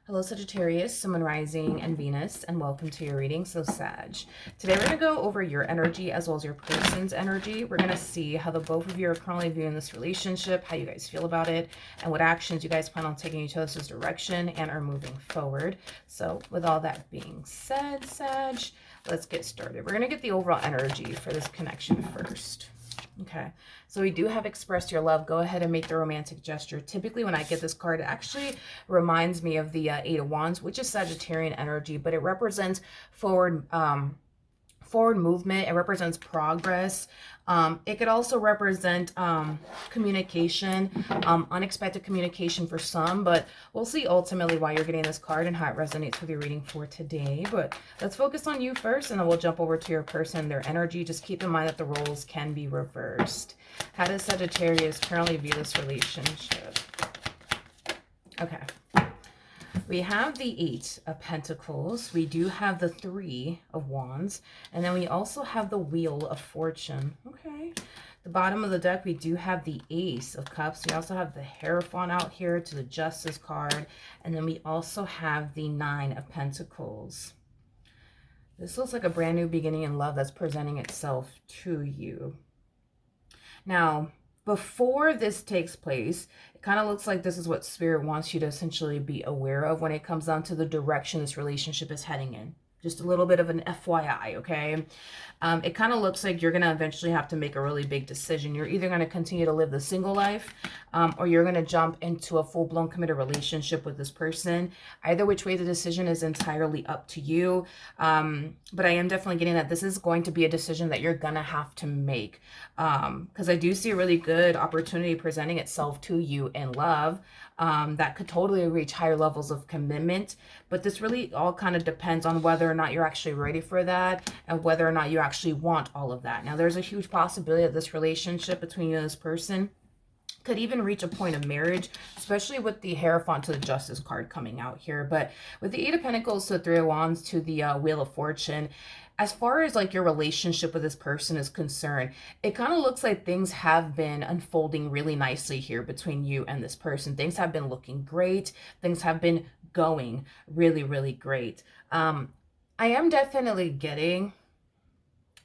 Hello Sagittarius, Sun, Rising, and Venus, and welcome to your reading. So Sag, today we're going to go over your energy as well as your person's energy. We're going to see how the both of you are currently viewing this relationship, how you guys feel about it, and what actions you guys plan on taking each other's direction and are moving forward. So with all that being said, Sag, let's get started. We're going to get the overall energy for this connection first. Okay, so we do have express your love. Go ahead and make the romantic gesture. Typically when I get this card, it actually reminds me of the Eight of Wands, which is Sagittarian energy, but it represents forward movement. It represents progress. It could also represent communication, unexpected communication for some, but we'll see ultimately why you're getting this card and how it resonates with your reading for today. But let's focus on you first, and then we'll jump over to your person, their energy. Just keep in mind that the roles can be reversed. How does Sagittarius currently view this relationship? Okay. We have the Eight of Pentacles. We do have the Three of Wands. And then we also have the Wheel of Fortune. Okay. The bottom of the deck, we do have the Ace of Cups. We also have the Hierophant out here to the Justice card. And then we also have the Nine of Pentacles. This looks like a brand new beginning in love that's presenting itself to you. Now, before this takes place, it kind of looks like this is what Spirit wants you to essentially be aware of when it comes down to the direction this relationship is heading in. Just a little bit of an FYI, okay? It kind of looks like you're going to eventually have to make a really big decision. You're either going to continue to live the single life or you're going to jump into a full-blown committed relationship with this person. Either which way, the decision is entirely up to you. But I am definitely getting that this is going to be a decision that you're going to have to make. Because I do see a really good opportunity presenting itself to you in love. That could totally reach higher levels of commitment, but this really all kind of depends on whether or not you're actually ready for that and whether or not you actually want all of that. Now, there's a huge possibility that this relationship between you and this person could even reach a point of marriage, especially with the Hierophant to the Justice card coming out here. But with the Eight of Pentacles to the Three of Wands to the Wheel of Fortune, as far as like your relationship with this person is concerned, it kind of looks like things have been unfolding really nicely here between you and this person. Things have been looking great. Things have been going really, really great. I am definitely getting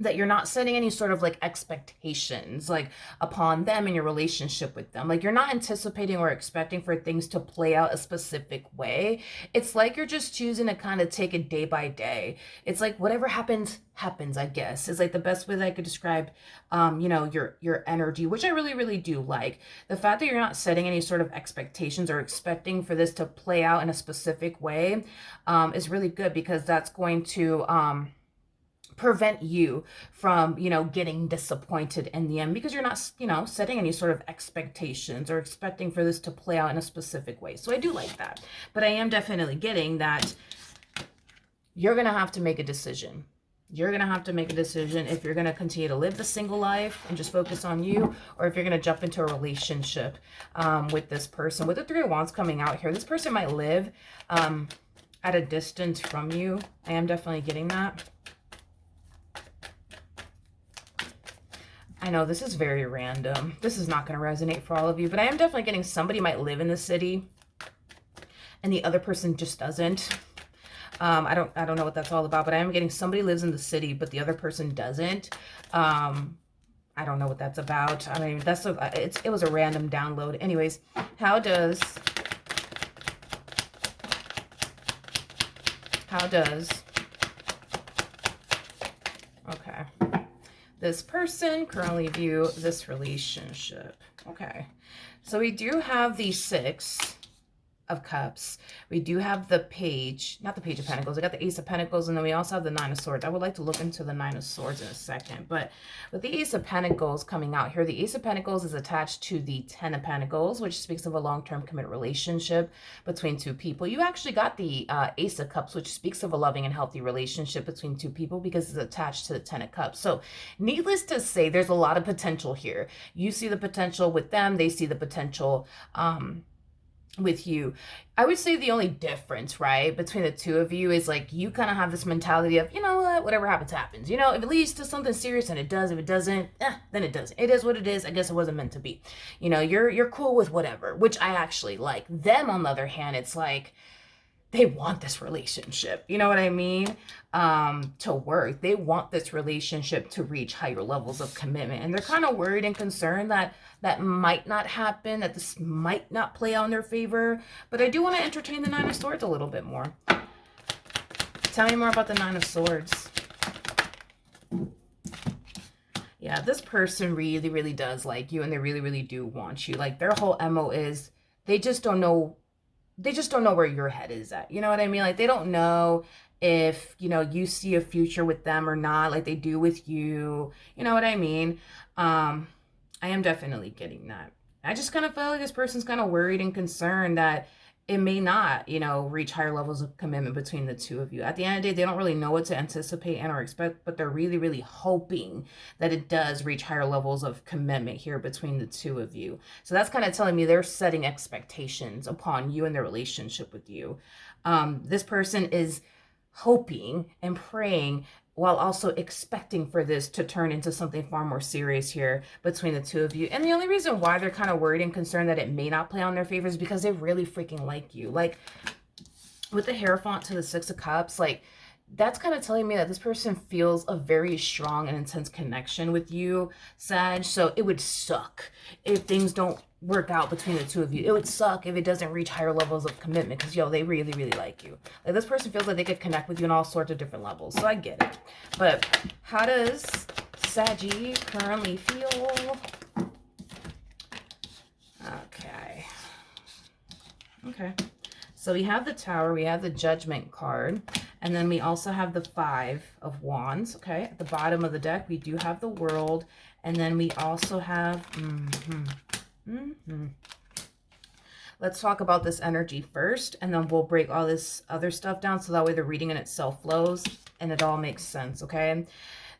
that you're not setting any sort of like expectations like upon them and your relationship with them. Like you're not anticipating or expecting for things to play out a specific way. It's like you're just choosing to kind of take it day by day. It's like whatever happens, happens, I guess, is like the best way that I could describe, your energy, which I really, really do like. The fact that you're not setting any sort of expectations or expecting for this to play out in a specific way is really good, because that's going to, prevent you from, getting disappointed in the end, because you're not, setting any sort of expectations or expecting for this to play out in a specific way. So I do like that. But I am definitely getting that you're going to have to make a decision. You're going to have to make a decision if you're going to continue to live the single life and just focus on you, or if you're going to jump into a relationship with this person. With the Three of Wands coming out here, this person might live at a distance from you. I am definitely getting that. I know this is very random. This is not going to resonate for all of you, but I am definitely getting somebody might live in the city and the other person just doesn't. I don't know what that's all about, but I am getting somebody lives in the city, but the other person doesn't. I don't know what that's about. I mean, it was a random download. Anyways, how does okay, this person currently view this relationship? Okay, so we do have the Six of Cups. We do have the Page, not the Page of Pentacles. I got the Ace of Pentacles, and then we also have the Nine of Swords. I would like to look into the Nine of Swords in a second, but with the Ace of Pentacles coming out here, the Ace of Pentacles is attached to the Ten of Pentacles, which speaks of a long-term committed relationship between two people. You actually got the Ace of Cups, which speaks of a loving and healthy relationship between two people, because it's attached to the Ten of Cups. So needless to say, there's a lot of potential here. You see the potential with them. They see the potential with you. I would say the only difference, right, between the two of you is like you kind of have this mentality of, you know what, whatever happens, happens. If it leads to something serious, and it does. If it doesn't, then it doesn't. It is what it is. I guess it wasn't meant to be. You're cool with whatever, which I actually like. Them, on the other hand, it's like they want this relationship, you know what I mean, to work. They want this relationship to reach higher levels of commitment, and they're kind of worried and concerned that that might not happen, that this might not play out in their favor. But I do want to entertain the Nine of Swords a little bit more. Tell me more about the Nine of Swords. Yeah, this person really, really does like you, and they really, really do want you. Like, their whole MO is they just don't know where your head is at. You know what I mean? Like, they don't know if, you know, you see a future with them or not, like they do with you. You know what I mean? I am definitely getting that. I just kind of feel like this person's kind of worried and concerned that it may not, you know, reach higher levels of commitment between the two of you. At the end of the day, they don't really know what to anticipate and or expect, but they're really, really hoping that it does reach higher levels of commitment here between the two of you. So that's kind of telling me they're setting expectations upon you and their relationship with you. This person is hoping and praying while also expecting for this to turn into something far more serious here between the two of you. And the only reason why they're kind of worried and concerned that it may not play on their favor is because they really freaking like you. Like, with the Hierophant to the Six of Cups, like, that's kind of telling me that this person feels a very strong and intense connection with you, Sag. So it would suck if things don't work out between the two of you. It would suck if it doesn't reach higher levels of commitment, because, yo, they really, really like you. Like, this person feels like they could connect with you on all sorts of different levels. So I get it. But how does Saggy currently feel? Okay. So we have the Tower, we have the Judgment card, and then we also have the Five of Wands, okay? At the bottom of the deck, we do have the World, and then we also have... Let's talk about this energy first, and then we'll break all this other stuff down so that way the reading in itself flows and it all makes sense, okay?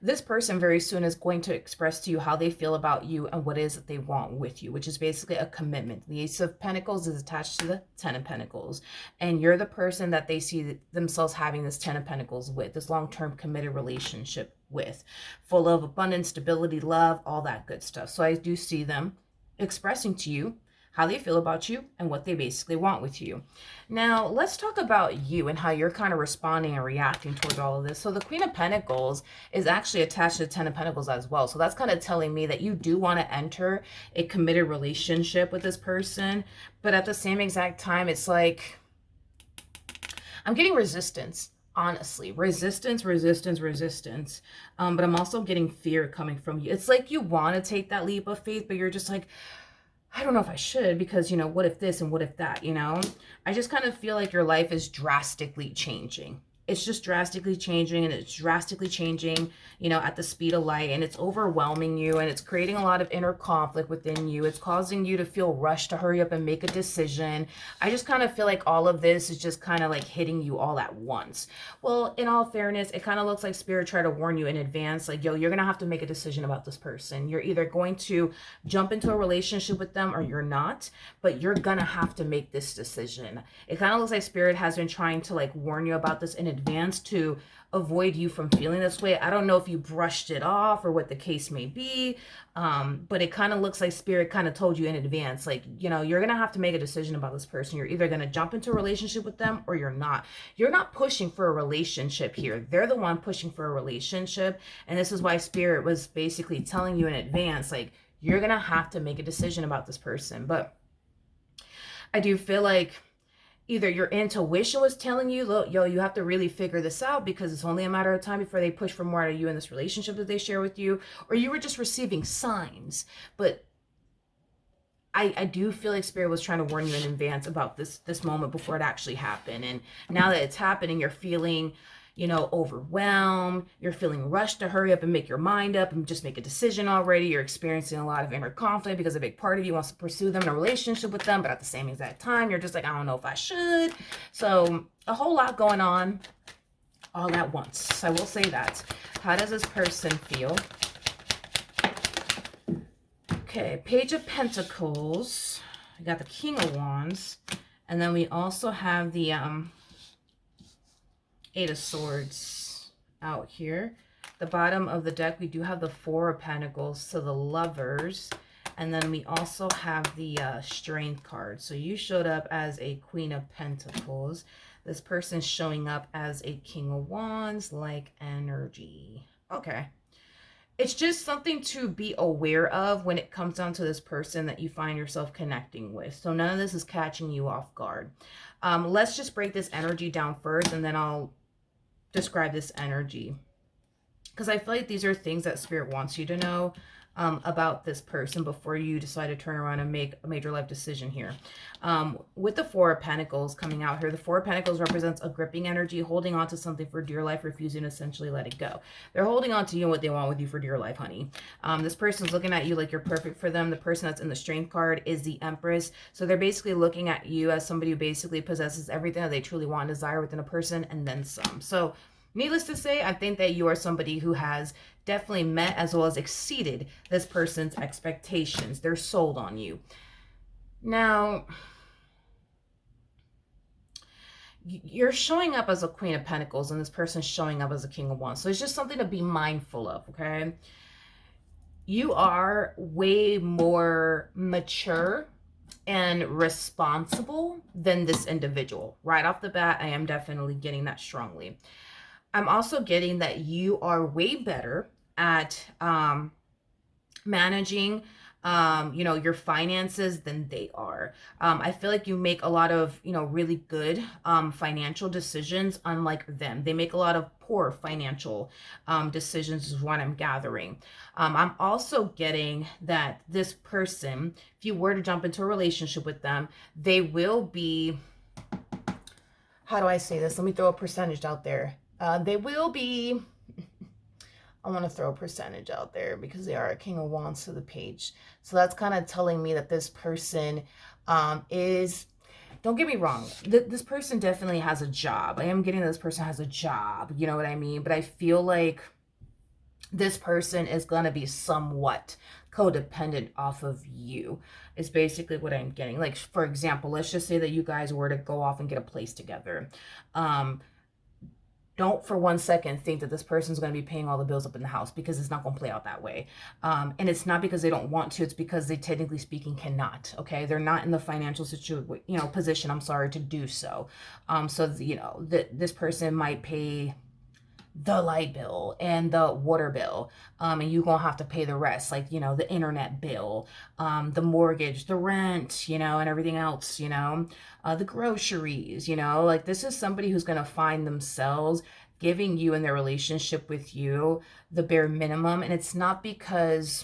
This person very soon is going to express to you how they feel about you and what it is that they want with you, which is basically a commitment. The Ace of Pentacles is attached to the Ten of Pentacles, and you're the person that they see themselves having this Ten of Pentacles with, this long-term committed relationship with, full of abundance, stability, love, all that good stuff. So I do see them expressing to you how they feel about you and what they basically want with you. Now, let's talk about you and how you're kind of responding and reacting towards all of this. So the Queen of Pentacles is actually attached to the Ten of Pentacles as well. So that's kind of telling me that you do want to enter a committed relationship with this person. But at the same exact time, it's like, I'm getting resistance. Honestly, resistance. But I'm also getting fear coming from you. It's like you want to take that leap of faith, but you're just like, I don't know if I should, because, you know, what if this and what if that, you know? I just kind of feel like your life is drastically changing. It's just drastically changing, and it's drastically changing, you know, at the speed of light, and it's overwhelming you, and it's creating a lot of inner conflict within you. It's causing you to feel rushed to hurry up and make a decision. I just kind of feel like all of this is just kind of like hitting you all at once. Well, in all fairness, it kind of looks like Spirit tried to warn you in advance, like, yo, you're going to have to make a decision about this person. You're either going to jump into a relationship with them or you're not, but you're going to have to make this decision. It kind of looks like Spirit has been trying to like warn you about this in advance to avoid you from feeling this way. I don't know if you brushed it off or what the case may be, but it kind of looks like Spirit kind of told you in advance, like, you know, you're gonna have to make a decision about this person. You're either gonna jump into a relationship with them or you're not. You're not pushing for a relationship here. They're the one pushing for a relationship, and this is why Spirit was basically telling you in advance, like, you're gonna have to make a decision about this person. But I do feel like either your intuition was telling you, look, yo, you have to really figure this out because it's only a matter of time before they push for more out of you in this relationship that they share with you, or you were just receiving signs. But I do feel like Spirit was trying to warn you in advance about this moment before it actually happened. And now that it's happening, you're feeling, you know, overwhelmed. You're feeling rushed to hurry up and make your mind up and just make a decision already. You're experiencing a lot of inner conflict because a big part of you wants to pursue them in a relationship with them, but at the same exact time, you're just like, I don't know if I should. So a whole lot going on all at once. I will say that. How does this person feel? Okay, Page of Pentacles. We got the King of Wands. And then we also have the Eight of Swords out here. The bottom of the deck, we do have the Four of Pentacles, so the Lovers. And then we also have the Strength card. So you showed up as a Queen of Pentacles. This person's showing up as a King of Wands, like energy. Okay. It's just something to be aware of when it comes down to this person that you find yourself connecting with. So none of this is catching you off guard. Let's just break this energy down first, and then I'll describe this energy. Because I feel like these are things that Spirit wants you to know about this person before you decide to turn around and make a major life decision here. With the Four of Pentacles coming out here, the Four of Pentacles represents a gripping energy, holding on to something for dear life, refusing to essentially let it go. They're holding on to you and what they want with you for dear life, honey. This person's looking at you like you're perfect for them. The person that's in the Strength card is the Empress. So they're basically looking at you as somebody who basically possesses everything that they truly want and desire within a person, and then some. So needless to say, I think that you are somebody who has definitely met as well as exceeded this person's expectations. They're sold on you. Now, you're showing up as a Queen of Pentacles, and this person's showing up as a King of Wands. So it's just something to be mindful of, okay? You are way more mature and responsible than this individual. Right off the bat, I am definitely getting that strongly. I'm also getting that you are way better at managing your finances than they are. I feel like you make a lot of really good financial decisions, unlike them. They make a lot of poor financial decisions is what I'm gathering. I'm also getting that this person, if you were to jump into a relationship with them, they will be, how do I say this? Let me throw a percentage out there. They will be, I want to throw a percentage out there because they are a King of Wands to the page. So that's kind of telling me that this person is, don't get me wrong, this person definitely has a job. I am getting that this person has a job, you know what I mean? But I feel like this person is going to be somewhat codependent off of you, is basically what I'm getting. Like, for example, let's just say that you guys were to go off and get a place together. Don't for one second think that this person's going to be paying all the bills up in the house, because it's not going to play out that way. And it's not because they don't want to, it's because they technically speaking cannot, okay? They're not in the financial position, I'm sorry, to do so. This person might pay the light bill and the water bill, and you're gonna have to pay the rest, like the internet bill, the mortgage, the rent, and everything else, the groceries, like this is somebody who's gonna find themselves giving you in their relationship with you the bare minimum. And it's not because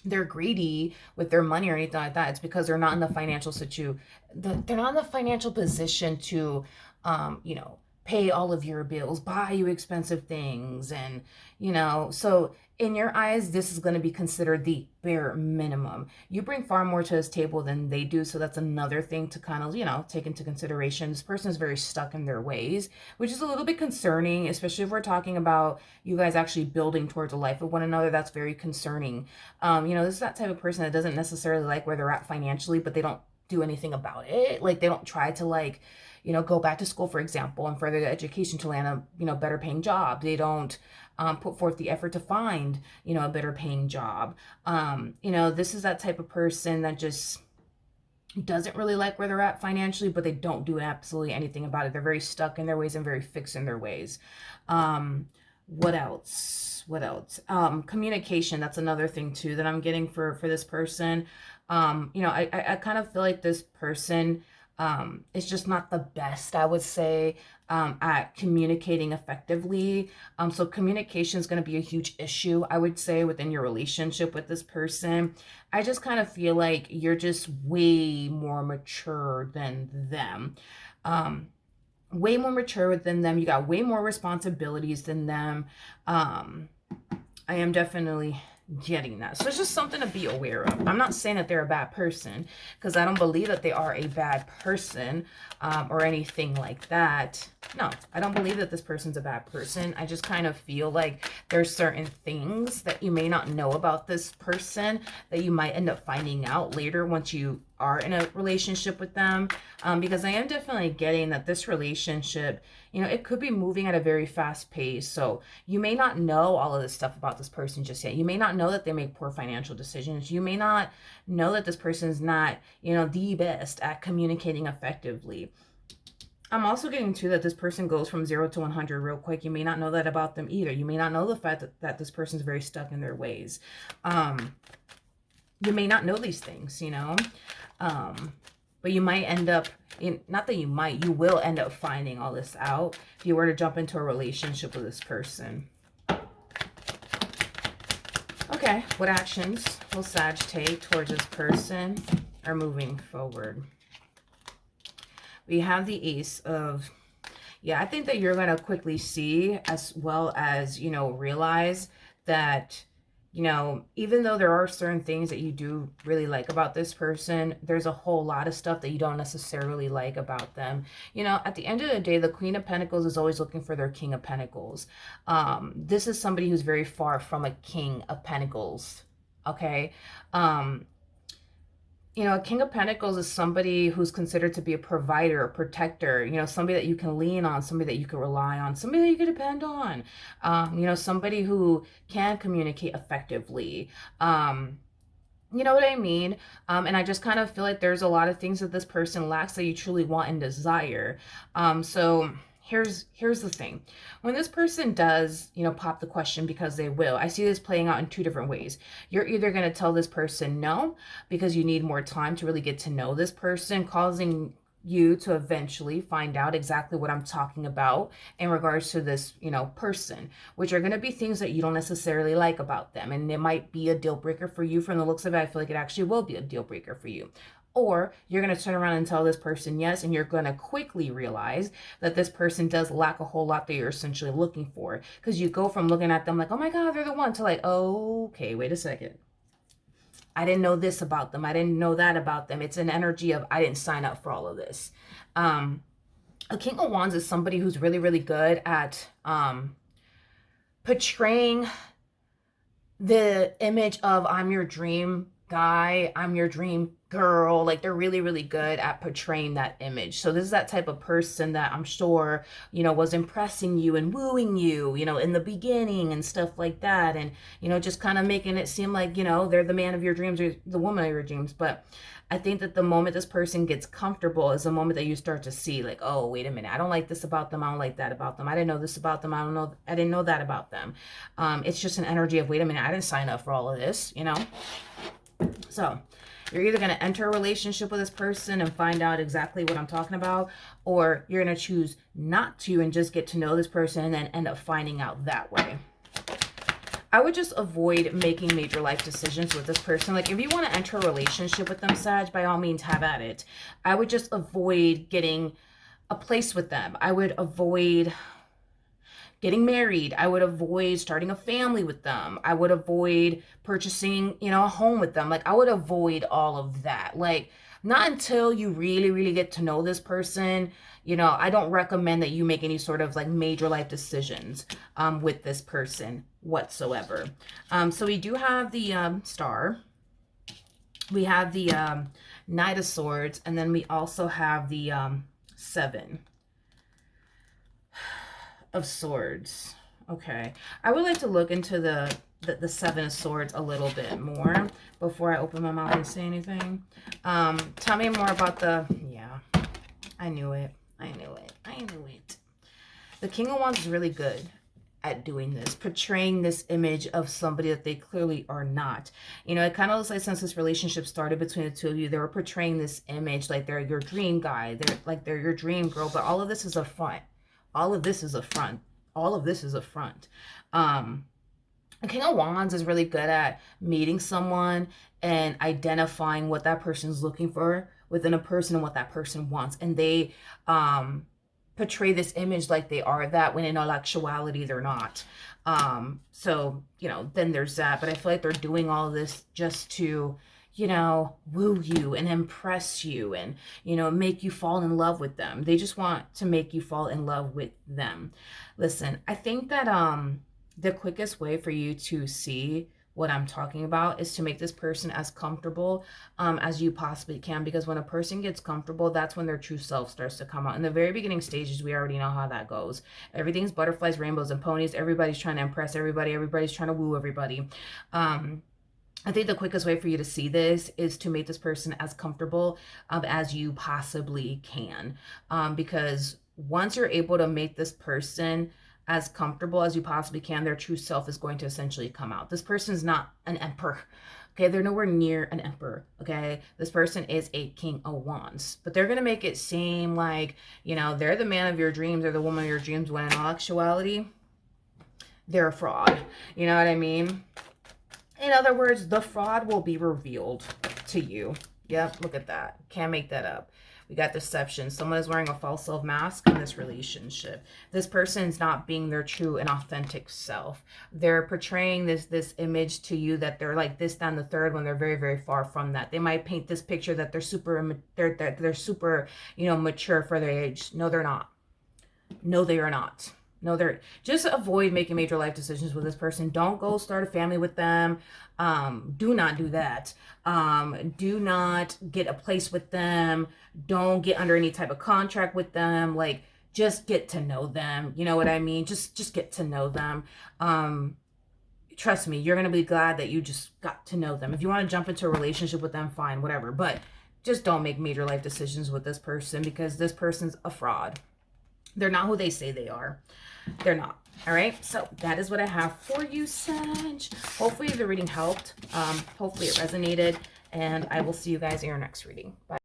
they're greedy with their money or anything like that. It's because they're not in the financial they're not in the financial position to pay all of your bills, buy you expensive things. And, so in your eyes, this is going to be considered the bare minimum. You bring far more to this table than they do. So that's another thing to kind of, take into consideration. This person is very stuck in their ways, which is a little bit concerning, especially if we're talking about you guys actually building towards a life with one another. That's very concerning. This is that type of person that doesn't necessarily like where they're at financially, but they don't do anything about it. Like, they don't try to go back to school, for example, and further their education to land a, better paying job. They don't put forth the effort to find, a better paying job. This is that type of person that just doesn't really like where they're at financially, but they don't do absolutely anything about it. They're very stuck in their ways and very fixed in their ways. What else? Communication. That's another thing too that I'm getting for this person. I kind of feel like this person is just not the best, I would say, at communicating effectively. So communication is going to be a huge issue, I would say, within your relationship with this person. I just kind of feel like you're just way more mature than them. Way more mature than them. You got way more responsibilities than them. I am definitely getting that. So it's just something to be aware of. I'm not saying that they're a bad person, because I don't believe that they are a bad person or anything like that. No, I don't believe that this person's a bad person. I just kind of feel like there's certain things that you may not know about this person that you might end up finding out later once you are in a relationship with them. Because I am definitely getting that this relationship, it could be moving at a very fast pace. So you may not know all of this stuff about this person just yet. You may not know that they make poor financial decisions. You may not know that this person is not, the best at communicating effectively. I'm also getting to that this person goes from 0 to 100 real quick. You may not know that about them either. You may not know the fact that this person's very stuck in their ways. You may not know these things, you know. But you might end up, not that you might, you will end up finding all this out if you were to jump into a relationship with this person. Okay, what actions will Sag take towards this person or moving forward? We have the Ace of, yeah, I think that you're going to quickly see, as well as, you know, realize that, you know, even though there are certain things that you do really like about this person, there's a whole lot of stuff that you don't necessarily like about them. You know, at the end of the day, the Queen of Pentacles is always looking for their King of Pentacles. This is somebody who's very far from a King of Pentacles. Okay. You know, a King of Pentacles is somebody who's considered to be a provider, a protector, you know, somebody that you can lean on, somebody that you can rely on, somebody that you can depend on, you know, somebody who can communicate effectively. You know what I mean? And I just kind of feel like there's a lot of things that this person lacks that you truly want and desire. So here's the thing. When this person does, you know, pop the question, because they will, I see this playing out in two different ways. You're either going to tell this person no because you need more time to really get to know this person, causing you to eventually find out exactly what I'm talking about in regards to this, you know, person, which are going to be things that you don't necessarily like about them. And it might be a deal breaker for you. From the looks of it, I feel like it actually will be a deal breaker for you. Or you're going to turn around and tell this person yes, and you're going to quickly realize that this person does lack a whole lot that you're essentially looking for. Because you go from looking at them like, oh my God, they're the one, to like, oh, okay, wait a second. I didn't know this about them. I didn't know that about them. It's an energy of, I didn't sign up for all of this. A King of Wands is somebody who's really, really good at portraying the image of, I'm your dream guy, I'm your dream girl. Like, they're really, really good at portraying that image. So this is that type of person that I'm sure, you know, was impressing you and wooing you, you know, in the beginning and stuff like that. And, you know, just kind of making it seem like, you know, they're the man of your dreams or the woman of your dreams. But I think that the moment this person gets comfortable is the moment that you start to see, like, oh, wait a minute, I don't like this about them, I don't like that about them, I didn't know this about them, I didn't know that about them. It's just an energy of, wait a minute, I didn't sign up for all of this, you know. So you're either going to enter a relationship with this person and find out exactly what I'm talking about, or you're going to choose not to and just get to know this person and then end up finding out that way. I would just avoid making major life decisions with this person. Like, if you want to enter a relationship with them, Sag, by all means, have at it. I would just avoid getting a place with them. I would avoid getting married. I would avoid starting a family with them. I would avoid purchasing, you know, a home with them. Like, I would avoid all of that. Like, not until you really, really get to know this person. You know, I don't recommend that you make any sort of like major life decisions with this person whatsoever. So we do have the Star. We have the Knight of Swords. And then we also have the Seven of Swords. Okay, I would like to look into the Seven of Swords a little bit more before I open my mouth and say anything. Tell me more about the, yeah, I knew it. The King of Wands is really good at doing this, portraying this image of somebody that they clearly are not. You know, it kind of looks like since this relationship started between the two of you, they were portraying this image like they're your dream guy, they're your dream girl, but all of this is a front. All of this is a front. All of this is a front. The King of Wands is really good at meeting someone and identifying what that person's looking for within a person and what that person wants. And they portray this image like they are that, when in all actuality they're not. So, you know, then there's that. But I feel like they're doing all of this just to, you know, woo you and impress you and, you know, make you fall in love with them. They just want to make you fall in love with them. Listen, I think that the quickest way for you to see what I'm talking about is to make this person as comfortable as you possibly can, because when a person gets comfortable, that's when their true self starts to come out. In the very beginning stages, we already know how that goes. Everything's butterflies, rainbows, and ponies. Everybody's trying to impress everybody. Everybody's trying to woo everybody. I think the quickest way for you to see this is to make this person as comfortable as you possibly can. Because once you're able to make this person as comfortable as you possibly can, their true self is going to essentially come out. This person is not an emperor. Okay, they're nowhere near an emperor. Okay, this person is a king of wands, but they're gonna make it seem like, you know, they're the man of your dreams or the woman of your dreams, when in all actuality, they're a fraud. You know what I mean? In other words, the fraud will be revealed to you. Yep, look at that. Can't make that up. We got deception. Someone is wearing a false self mask in this relationship. This person's not being their true and authentic self. They're portraying this image to you that they're like this, down the third, when they're very, very far from that. They might paint this picture that they're super, you know, mature for their age. No, they're not. No, they are not. No, they're just avoid making major life decisions with this person. Don't go start a family with them. Do not do that. Do not get a place with them. Don't get under any type of contract with them. Like, just get to know them. You know what I mean? Just get to know them. Trust me, you're going to be glad that you just got to know them. If you want to jump into a relationship with them, fine, whatever. But just don't make major life decisions with this person, because this person's a fraud. They're not who they say they are. They're not. All right. So that is what I have for you, Sag. Hopefully the reading helped. Hopefully it resonated. And I will see you guys in your next reading. Bye.